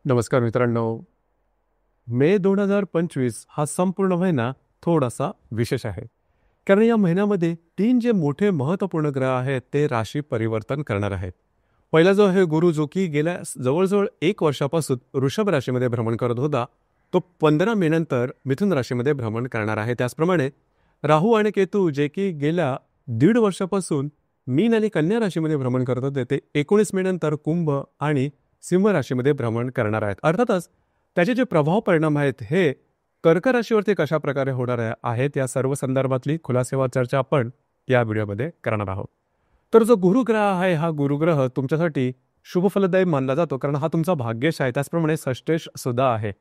नमस्कार मित्रांनो. मे 2025 हा संपूर्ण महिना थोडासा विशेष आहे. कारण या महिन्यामध्ये 3 जे मोठे महत्त्वपूर्ण ग्रह आहेत ते राशी परिवर्तन करणार आहेत. पहिला जो आहे गुरु, जो की गेल्या जवळजवळ 1 वर्षापासून वृषभ राशीमध्ये भ्रमण करत होता, तो 15 मे नंतर मिथुन राशीमध्ये भ्रमण करणार आहे. त्याचप्रमाणे राहू आणि केतू, जे की गेल्या 1.5 वर्षापासून मीन आणि कन्या राशीमध्ये भ्रमण करत होते, ते 19 मे नंतर कुंभ आणि सिंह राशीमध्ये भ्रमण करणार आहेत. अर्थातच त्याचे जे प्रभाव परिणाम आहेत हे कर्क राशीवरती कशा प्रकारे होणार आहेत, या सर्व संदर्भातली खुलासेवार चर्चा आपण या व्हिडिओमध्ये करणार आहोत. तर जो गुरुग्रह आहे, हा गुरुग्रह तुमच्यासाठी शुभफलदायी मानला जातो, कारण हा तुमचा भाग्येश आहे, त्याचप्रमाणे षष्ठेश सुद्धा आहे.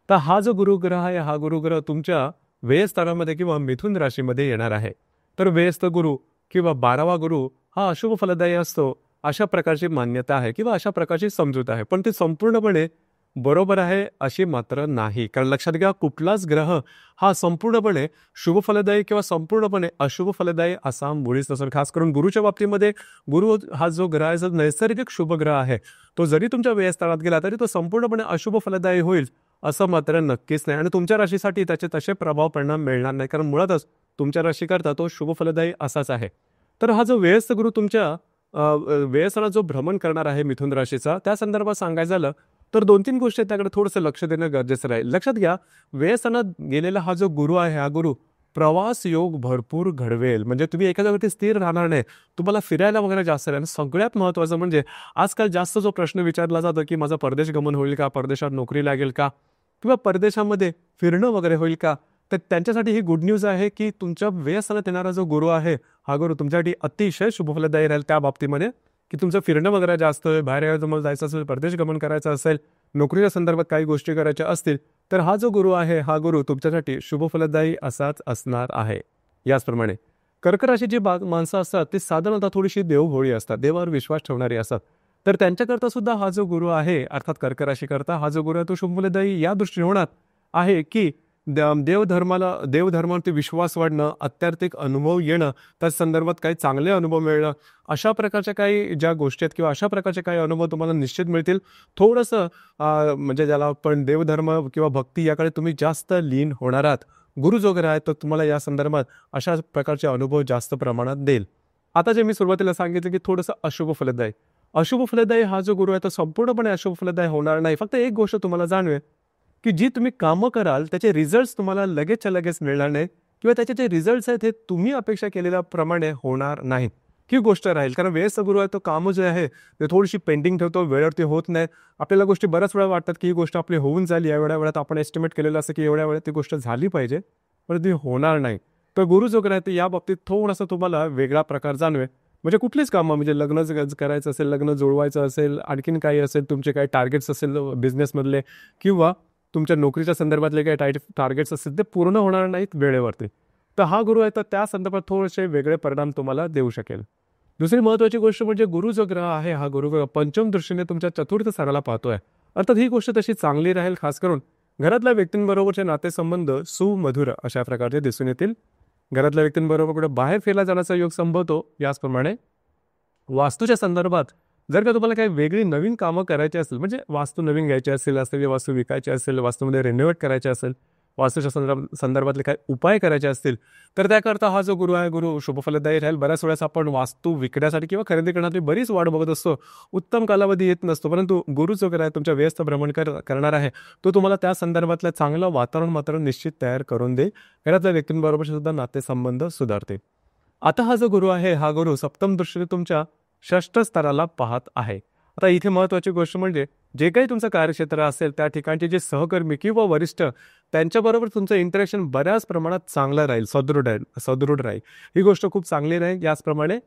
तर हा जो गुरुग्रह आहे, हा गुरुग्रह तुमच्या व्ययस्थानामध्ये किंवा मिथुन राशीमध्ये येणार आहे. तर व्ययस्थ गुरु किंवा 12वा गुरु हा अशुभ फलदायी असतो, अशा प्रकारची मान्यता आहे किंवा अशा प्रकारची समजूत आहे. पण ती संपूर्णपणे बरोबर आहे अशी मात्र नाही. कारण लक्षात घ्या, कुठलाच ग्रह हा संपूर्णपणे शुभ फलदायी किंवा संपूर्णपणे अशुभ फलदायी असा मुळीच नसेल. खास करून गुरुच्या बाबतीमध्ये गुरु हा जो ग्रह आहे, जो नैसर्गिक शुभ ग्रह आहे, तो जरी तुमच्या व्ययस्थानात गेला तरी तो संपूर्णपणे अशुभ फलदायी होईल असं मात्र नक्कीच नाही. आणि तुमच्या राशीसाठी त्याचे तसे प्रभाव परिणाम मिळणार नाही, कारण मुळातच तुमच्या राशीकरता तो शुभ फलदायी असाच आहे. तर हा जो व्ययस्थ गुरु तुमच्या व्ययस्थानात जो भ्रमण करणार आहे मिथुन राशीचा, त्या संदर्भात सांगायचं झालं तर 2-3 गोष्टी त्याकडे थोडंसं लक्ष देणं गरजेचं राहील. लक्षात घ्या, व्ययस्थानात गेलेला हा जो गुरु आहे, हा गुरु प्रवास योग भरपूर घडवेल. म्हणजे तुम्ही एका जागेवरती स्थिर राहणार नाही, तुम्हाला फिरायला वगैरे जास्त राहील. आणि सगळ्यात महत्त्वाचं म्हणजे आजकाल जास्त जो प्रश्न विचारला जातो की माझा परदेश गमन होईल का, परदेशात नोकरी लागेल का, किंवा परदेशामध्ये फिरणं वगैरे होईल का, तर त्यांच्यासाठी ही गुड न्यूज आहे की तुमच्या व्ययस्थानात येणारा जो गुरु आहे, हा गुरु तुमच्यासाठी अतिशय शुभफलदायी राहील त्या बाबतीमध्ये की तुमचं फिरणं वगैरे जास्त होईल. बाहेर तुम्हाला जायचं असेल, परदेश गमन करायचं असेल, नोकरीच्या संदर्भात काही गोष्टी करायच्या असतील, तर हा जो गुरु आहे, हा गुरु तुमच्यासाठी शुभफलदायी असाच असणार आहे. याचप्रमाणे कर्क राशीची माणसं असतात ती साधारणतः थोडीशी देवभोळी असतात, देवावर विश्वास ठेवणारी असतात. तर त्यांच्याकरता सुद्धा हा जो गुरु आहे, अर्थात कर्क राशीकरता हा जो गुरु आहे, तो शुभफलदायी या दृष्टीने होणार आहे की देवधर्मावरती विश्वास वाढणं, आध्यात्मिक अनुभव येणं, त्या संदर्भात काही चांगले अनुभव मिळणं, अशा प्रकारच्या काही ज्या गोष्टी आहेत किंवा अशा प्रकारचे काही अनुभव तुम्हाला निश्चित मिळतील. थोडंसं म्हणजे ज्याला आपण देवधर्म किंवा भक्ती याकडे तुम्ही जास्त लीन होणार आहात. गुरु जो ग्रह आहे तो तुम्हाला या संदर्भात अशा प्रकारचे अनुभव जास्त प्रमाणात देईल. आता जे मी सुरुवातीला सांगितलं की थोडंसं अशुभ फलदायी हा जो गुरु आहे तो संपूर्णपणे अशुभ फलदायी होणार नाही. फक्त एक गोष्ट तुम्हाला जाणवेल की जी तुम्ही कामं कराल त्याचे रिझल्ट्स तुम्हाला लगेचच्या लगेच मिळणार नाहीत, किंवा त्याचे जे रिझल्ट्स आहेत हे तुम्ही अपेक्षा केलेल्याप्रमाणे होणार नाहीत, ही गोष्ट राहील. कारण व्ययस्थ गुरु आहे तो कामं जे आहे ते थोडीशी पेंडिंग ठेवतो, वेळेवरती होत नाही. आपल्याला गोष्टी बऱ्याच वेळा वाटतात की ही गोष्ट आपली होऊन झाली, एवढ्या वेळात आपण एस्टिमेट केलेलं असं की एवढ्या वेळात ती गोष्ट झाली पाहिजे, पण ती होणार नाही. तर गुरु जो ग्रह आहे ते या बाबतीत थोडासा तुम्हाला वेगळा प्रकार जाणवेल. म्हणजे कुठलीच कामं, म्हणजे लग्न करायचं असेल, लग्न जुळवायचं असेल, आणखीन काही असेल, तुमचे काही टार्गेट्स असेल बिझनेसमधले किंवा तुमच्या नोकरीच्या संदर्भातले काही टार्गेट्स असतील, ते पूर्ण होणार नाहीत वेळेवरती. तर हा गुरु आहे तर त्या संदर्भात थोडेसे वेगळे परिणाम तुम्हाला देऊ शकेल. दुसरी महत्त्वाची गोष्ट म्हणजे गुरु जो ग्रह आहे, हा गुरुग्रह पंचम दृष्टीने तुमच्या चतुर्थ स्थानाला पाहतोय. अर्थात ही गोष्ट तशी चांगली राहील. खास करून घरातल्या व्यक्तींबरोबरचे नातेसंबंध सुमधुर अशा प्रकारचे दिसून येतील. घरातल्या व्यक्तींबरोबर कुठे बाहेर फिरला जाण्याचा योग संभवतो. याचप्रमाणे वास्तूच्या संदर्भात जर का तुम्हाला काही वेगळी नवीन कामं करायची असेल, म्हणजे वास्तू नवीन घ्यायची असेल, असलेली वास्तू विकायची असेल, वास्तूमध्ये रेनोव्हेट करायची असेल, वास्तूच्या संदर्भातले काही उपाय करायचे असतील, तर त्याकरता हा जो गुरु आहे, गुरु शुभफलदायी राहील. बऱ्याच वेळेस आपण वास्तू विकण्यासाठी किंवा खरेदी करण्यासाठी बरीच वाट बघत असतो, उत्तम कालावधी येत नसतो, परंतु गुरु जो ग्रह आहे तुमच्या व्यस्त भ्रमण करणार आहे, तो तुम्हाला त्या संदर्भातलं चांगलं वातावरण मात्र निश्चित तयार करून देईल. घरातल्या व्यक्तींबरोबर सुद्धा नातेसंबंध सुधारते. आता हा जो गुरु आहे, हा गुरु सप्तम दृष्टीने तुमच्या षष्ठ स्तराला पाहत आहे. आता इथे महत्त्वाची गोष्ट म्हणजे जे काही तुमचं कार्यक्षेत्र असेल त्या ठिकाणचे जे सहकर्मी किंवा वरिष्ठ, त्यांच्याबरोबर तुमचं इंटरॅक्शन बऱ्याच प्रमाणात चांगलं राहील, सदृढ राहील. ही गोष्ट खूप चांगली राहील. याचप्रमाणे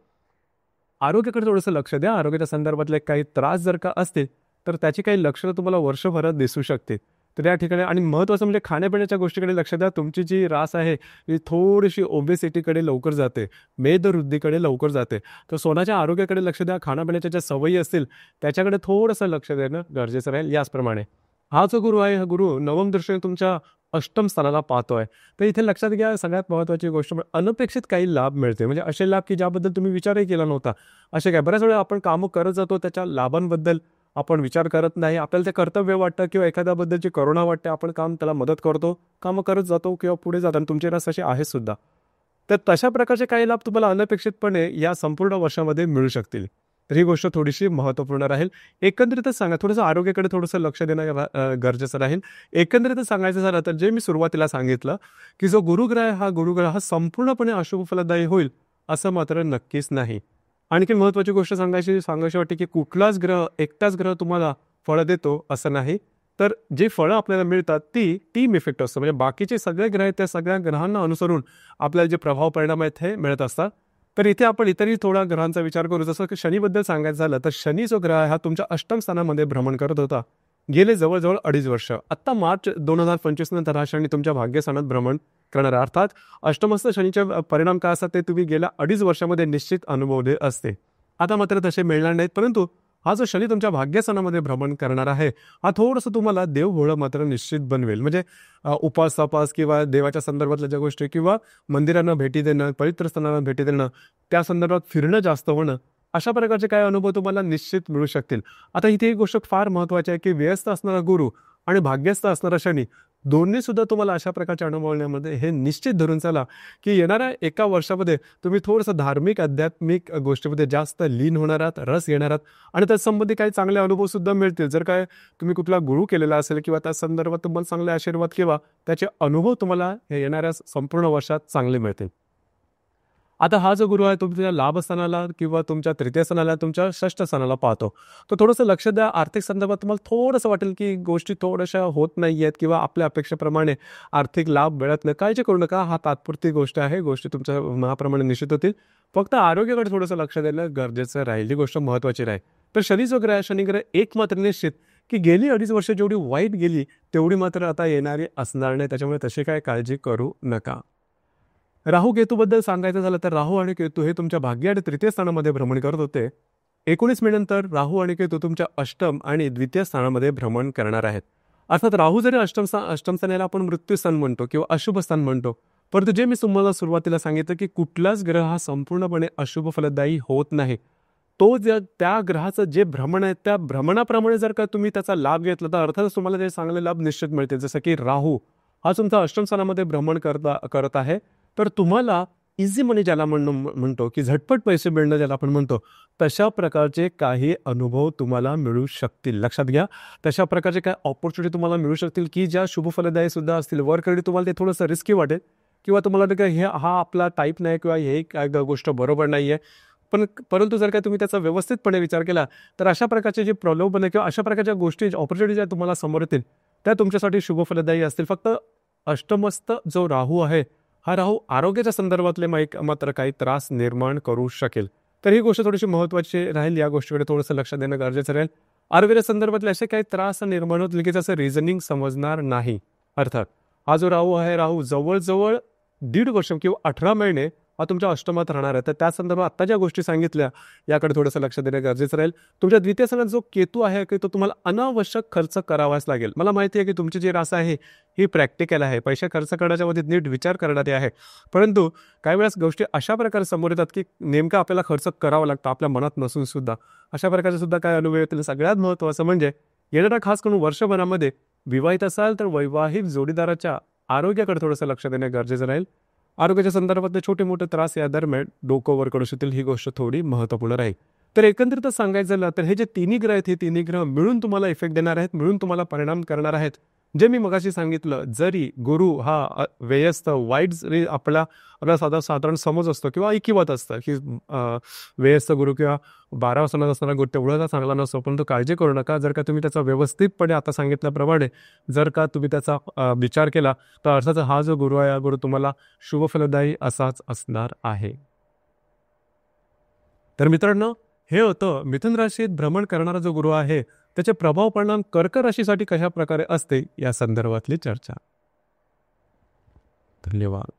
आरोग्याकडे थोडंसं लक्ष द्या. आरोग्याच्या संदर्भातले काही त्रास जर का असतील तर त्याची काही लक्षणं तुम्हाला वर्षभरात दिसू शकते. तर या ठिकाणी आणि महत्त्वाचं म्हणजे खाण्यापिण्याच्या गोष्टीकडे लक्ष द्या. तुमची जी रास आहे ती थोडीशी ओबेसिटीकडे लवकर जाते, मेदवृद्धीकडे लवकर जाते. तर स्वतःच्या आरोग्याकडे लक्ष द्या. खाण्यापिण्याच्या ज्या सवयी असतील त्याच्याकडे थोडंसं लक्ष देणं गरजेचं राहील. याचप्रमाणे हा जो गुरु आहे, हा गुरु नवम दृष्टीने तुमच्या अष्टम स्थानाला पाहतोय. तर इथे लक्षात घ्या, सगळ्यात महत्त्वाची गोष्ट म्हणजे अनपेक्षित काही लाभ मिळते. म्हणजे असे लाभ की ज्याबद्दल तुम्ही विचारही केला नव्हता. असे काय बऱ्याच वेळा आपण कामं करत जातो, त्याच्या लाभांबद्दल आपण विचार करत नाही, आपल्याला ते कर्तव्य वाटतं किंवा एखाद्याबद्दलची करुणा वाटते, आपण त्याला मदत करतो, कामं करत जातो किंवा पुढे जातो आणि तुमचे रस असे आहेत सुद्धा. तर तशा प्रकारचे काही लाभ तुम्हाला अनपेक्षितपणे या संपूर्ण वर्षामध्ये मिळू शकतील. तर ही गोष्ट थोडीशी महत्त्वपूर्ण राहील. एकंदरीतच सांगा, थोडंसं आरोग्याकडे थोडंसं लक्ष देणं गरजेचं राहील. एकंदरीतच सांगायचं झालं तर जे मी सुरुवातीला सांगितलं, की जो गुरुग्रह हा संपूर्णपणे अशुभ फलदायी होईल, असं मात्र नक्कीच नाही. आणखी महत्त्वाची गोष्ट सांगायची वाटते, की कुठलाच ग्रह, एकटाच ग्रह तुम्हाला फळं देतो असं नाही. तर जी फळं आपल्याला मिळतात ती टीम इफेक्ट असतो. म्हणजे बाकीचे सगळे ग्रह आहेत, त्या सगळ्या ग्रहांना अनुसरून आपल्याला जे प्रभाव परिणाम आहेत हे मिळत असतात. तर इथे आपण इतरही थोडा ग्रहांचा विचार करू. जसं की शनीबद्दल सांगायचं झालं तर शनी जो ग्रह आहे हा तुमच्या अष्टम स्थानामध्ये भ्रमण करत होता गेले जवळजवळ 2.5 वर्ष. आत्ता मार्च 2025 नंतर हा शनी तुमच्या भाग्यस्थानात भ्रमण करणार आहे. अर्थात अष्टमस्थ शनीचे परिणाम काय असतात ते तुम्ही गेल्या 2.5 वर्षामध्ये निश्चित अनुभवले असते. आता मात्र तसे मिळणार नाहीत, परंतु हा जो शनी तुमच्या भाग्यस्थानामध्ये भ्रमण करणार आहे हा थोडंसं तुम्हाला देवभोळं मात्र निश्चित बनवेल. म्हणजे उपास तापास किंवा देवाच्या संदर्भातल्या ज्या गोष्टी किंवा मंदिरांना भेटी देणं, पवित्र स्थानांना भेटी देणं, त्या संदर्भात फिरणं जास्त होणं, अशा प्रकारचे काही अनुभव तुम्हाला निश्चित मिळू शकतील. आता इथे एक गोष्ट फार महत्त्वाची आहे, की व्यस्त असणारा गुरु आणि भाग्यस्थ असणारा शनी दोन्ही सुद्धा तुम्हाला अशा प्रकारच्या अनुभवण्यामध्ये हे निश्चित धरून चला, की येणाऱ्या एका वर्षामध्ये तुम्ही थोडंसं धार्मिक, आध्यात्मिक गोष्टीमध्ये जास्त लीन होणार आहात, रस घेणार आहात आणि त्यासंबंधी काही चांगले अनुभव सुद्धा मिळतील. जर काय तुम्ही कुठला गुरु केलेला असेल किंवा त्या संदर्भात तुम्हाला चांगले आशीर्वाद किंवा त्याचे अनुभव तुम्हाला हे येणाऱ्या संपूर्ण वर्षात चांगले मिळतील. आता हा जो गुरु आहे तुमच्या लाभस्थानाला किंवा तुमच्या तृतीय स्थानाला, तुमच्या षष्ठ स्थानाला पाहतो. तर थोडंसं लक्ष द्या. आर्थिक संदर्भात तुम्हाला थोडंसं वाटेल, की गोष्टी थोड्याशा होत नाही आहेत किंवा आपल्या अपेक्षेप्रमाणे आर्थिक लाभ मिळत नाही. काळजी करू नका, हा तात्पुरती गोष्ट आहे. गोष्टी तुमच्या मनाप्रमाणे निश्चित होतील. फक्त आरोग्याकडे थोडंसं लक्ष देणं गरजेचं राहील. ही गोष्ट महत्त्वाची राहील. तर शनी जो ग्रह आहे, शनी ग्रह एक मात्र निश्चित, की गेली 2.5 वर्ष जेवढी वाईट गेली तेवढी मात्र आता येणारी असणार नाही. त्याच्यामुळे तशी काय काळजी करू नका. राहू केतूबद्दल सांगायचं झालं तर राहू आणि केतू हे तुमच्या भाग्य आणि तृतीय स्थानामध्ये भ्रमण करत होते. 19 मे नंतर राहू आणि केतू तुमच्या अष्टम आणि द्वितीय स्थानामध्ये भ्रमण करणार आहेत. अर्थात राहू जरी अष्टम स्थानाला आपण मृत्यू स्थान म्हणतो किंवा अशुभ स्थान म्हणतो, परंतु जे मी तुम्हाला सुरुवातीला सांगितलं, की कुठलाच ग्रह हा संपूर्णपणे अशुभ फलदायी होत नाही. तो त्या ग्रहाचं जे भ्रमण आहे त्या भ्रमणाप्रमाणे जर का तुम्ही त्याचा लाभ घेतला तर अर्थातच तुम्हाला ते चांगले लाभ निश्चित मिळतील. जसं की राहू हा तुमचा अष्टम स्थानामध्ये भ्रमण करत आहे, तर तुम्हाला इझी मनी ज्याला म्हणतो, की झटपट पैसे मिळणं ज्याला आपण म्हणतो, तशा प्रकारचे काही अनुभव तुम्हाला मिळू शकतील. लक्षात घ्या, तशा प्रकारचे काही ऑपॉर्च्युनिटी तुम्हाला मिळू शकतील, की ज्या शुभफलदायी सुद्धा असतील. वर्ककडे तुम्हाला ते थोडंसं रिस्की वाटेल किंवा तुम्हाला वाटेल की हा आपला टाईप नाही किंवा हे काय गोष्ट बरोबर नाही आहे. परंतु जर का तुम्ही त्याचा व्यवस्थितपणे विचार केला तर अशा प्रकारचे जे प्रलोभन आहे किंवा अशा प्रकारच्या गोष्टी ऑपॉर्च्युनिटी ज्या तुम्हाला समोर येतील त्या तुमच्यासाठी शुभफलदायी असतील. फक्त अष्टमस्थ जो राहू आहे, हा राहू आरोग्याच्या संदर्भातले मात्र काही त्रास निर्माण करू शकेल. तर ही गोष्ट थोडीशी महत्त्वाची राहील. या गोष्टीकडे थोडंसं लक्ष देणं गरजेचं राहील. आरोग्याच्या संदर्भातले असे काही त्रास निर्माण होतील की त्याचं रिझनिंग समजणार नाही. अर्थात हा जो राहू आहे, राहू जवळजवळ 1.5 वर्ष किंवा 18 महिने हा तुमच्या अष्टमात राहणार आहे. तर त्या संदर्भात आत्ता ज्या गोष्टी सांगितल्या याकडे थोडंसं लक्ष देणं गरजेचं राहील. तुमच्या द्वितीय स्थानात जो केतू आहे की तो तुम्हाला अनावश्यक खर्च करावाच लागेल. मला माहिती आहे की तुमची जी रास आहे ही प्रॅक्टिकल आहे, पैसे खर्च करण्याच्या बाबतीत नीट विचार करणारी आहे. परंतु काही वेळेस गोष्टी अशा प्रकारे समोर येतात की नेमका आपल्याला खर्च करावा लागतो आपल्या मनात नसून सुद्धा. अशा प्रकारचे सुद्धा काय अनुभव येतील. सगळ्यात महत्त्वाचं म्हणजे येणाऱ्या खास करून वर्षभरामध्ये विवाहित असाल तर वैवाहिक जोडीदाराच्या आरोग्याकडे थोडंसं लक्ष देणं गरजेचं राहील. आरोग्याच्या संदर्भातले छोटे मोठे त्रास या दरम्यान डोकं वर करू शकतील. ही गोष्ट थोडी महत्त्वपूर्ण राहील. तर एकंदरीतच सांगायचं झालं तर हे जे तिन्ही ग्रह आहेत, हे तिन्ही ग्रह मिळून तुम्हाला इफेक्ट देणार आहेत, मिळून तुम्हाला परिणाम करणार आहेत. जे मी मगाशी सांगितलं, जरी गुरु हा व्यस्त वाईट जरी आपला साधारण समज असतो किंवा ऐकिवत असतं की व्यस्त गुरु किंवा 12 सणात असणारा गुरु तेवढा चांगला नसतो, परंतु काळजी करू नका. जर का तुम्ही त्याचा व्यवस्थितपणे आता सांगितल्याप्रमाणे जर का तुम्ही त्याचा विचार केला तर अर्थात हा जो गुरु आहे, हा गुरु तुम्हाला शुभफलदायी असाच असणार आहे. तर मित्रांनो, हे होतं मिथुन राशीत भ्रमण करणारा जो गुरु आहे त्याचे प्रभाव परिणाम कर्क राशीसाठी कशा प्रकारे असते या संदर्भातली चर्चा. धन्यवाद.